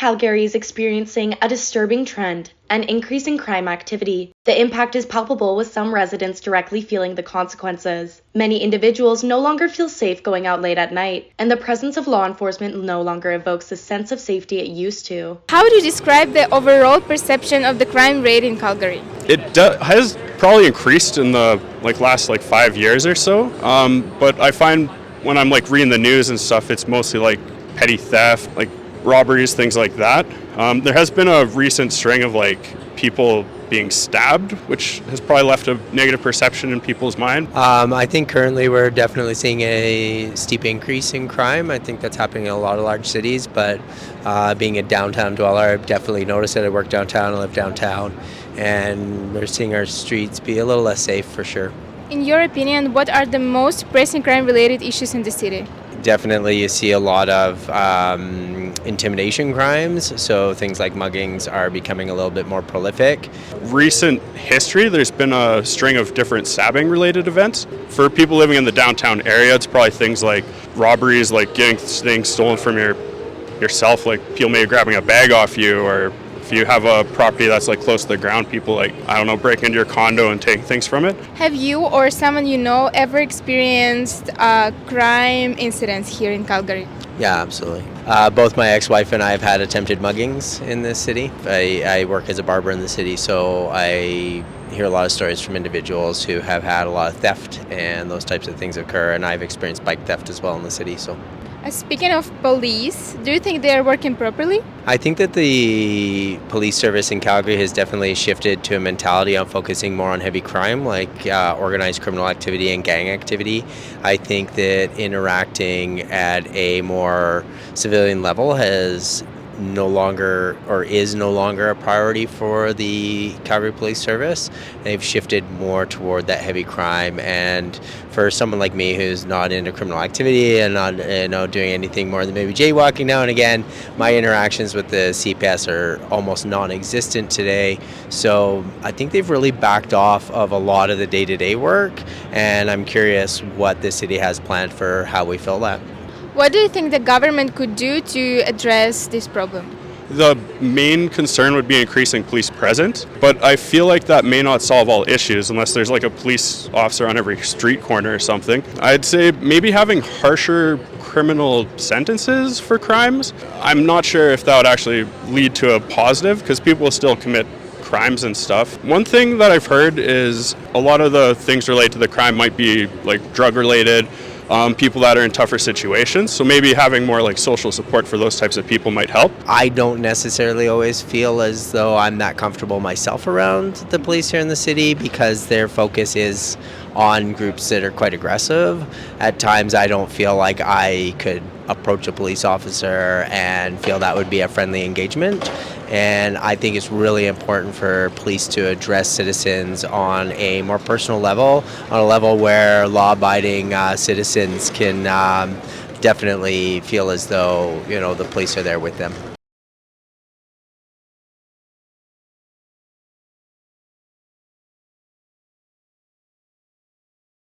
Calgary is experiencing a disturbing trend, an increase in crime activity. The impact is palpable, with some residents directly feeling the consequences. Many individuals no longer feel safe going out late at night, and the presence of law enforcement no longer evokes the sense of safety it used to. How would you describe the overall perception of the crime rate in Calgary? It has probably increased in the last 5 years or so, but I find when I'm reading the news and stuff, it's mostly petty theft, robberies, things like that. There has been a recent string of people being stabbed, which has probably left a negative perception in people's mind. I think currently we're definitely seeing a steep increase in crime. I think that's happening in a lot of large cities, but being a downtown dweller, I've definitely noticed it. I work downtown, I live downtown, and we're seeing our streets be a little less safe for sure. In your opinion, what are the most pressing crime-related issues in the city? Definitely you see a lot of intimidation crimes, so things like muggings are becoming a little bit more prolific. Recent history, there's been a string of different stabbing related events. For people living in the downtown area, it's probably things like robberies, getting things stolen from yourself, people maybe grabbing a bag off you, or if you have a property that's close to the ground, people break into your condo and take things from it. Have you or someone you know ever experienced crime incidents here in Calgary? Yeah, absolutely. Both my ex-wife and I have had attempted muggings in this city. I work as a barber in the city, so I hear a lot of stories from individuals who have had a lot of theft and those types of things occur, and I've experienced bike theft as well in the city. So. Speaking of police, do you think they are working properly? I think that the police service in Calgary has definitely shifted to a mentality on focusing more on heavy crime, like organized criminal activity and gang activity. I think that interacting at a more civilian level is no longer a priority for the Calgary Police Service. They've shifted more toward that heavy crime, and for someone like me who's not into criminal activity and not doing anything more than maybe jaywalking now and again, my interactions with the CPS are almost non-existent today. So I think they've really backed off of a lot of the day-to-day work, and I'm curious what the city has planned for how we fill that. What do you think the government could do to address this problem? The main concern would be increasing police presence, but I feel like that may not solve all issues unless there's a police officer on every street corner or something. I'd say maybe having harsher criminal sentences for crimes. I'm not sure if that would actually lead to a positive, because people will still commit crimes and stuff. One thing that I've heard is a lot of the things related to the crime might be drug related, people that are in tougher situations. So maybe having more social support for those types of people might help. I don't necessarily always feel as though I'm that comfortable myself around the police here in the city, because their focus is on groups that are quite aggressive. At times I don't feel like I could approach a police officer and feel that would be a friendly engagement. And I think it's really important for police to address citizens on a more personal level, on a level where law-abiding citizens can definitely feel as though the police are there with them.